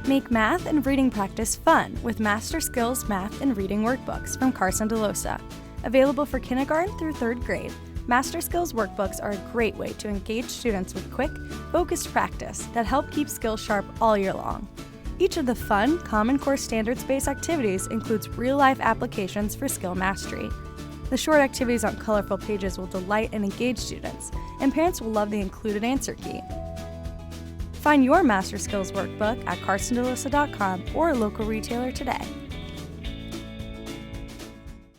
Make math and reading practice fun with Master Skills Math and Reading Workbooks from Carson-Dellosa. Available for kindergarten through 3rd grade, Master Skills Workbooks are a great way to engage students with quick, focused practice that help keep skills sharp all year long. Each of the fun, Common Core standards-based activities includes real-life applications for skill mastery. The short activities on colorful pages will delight and engage students, and parents will love the included answer key. Find your Master Skills Workbook at carsondellosa.com or a local retailer today.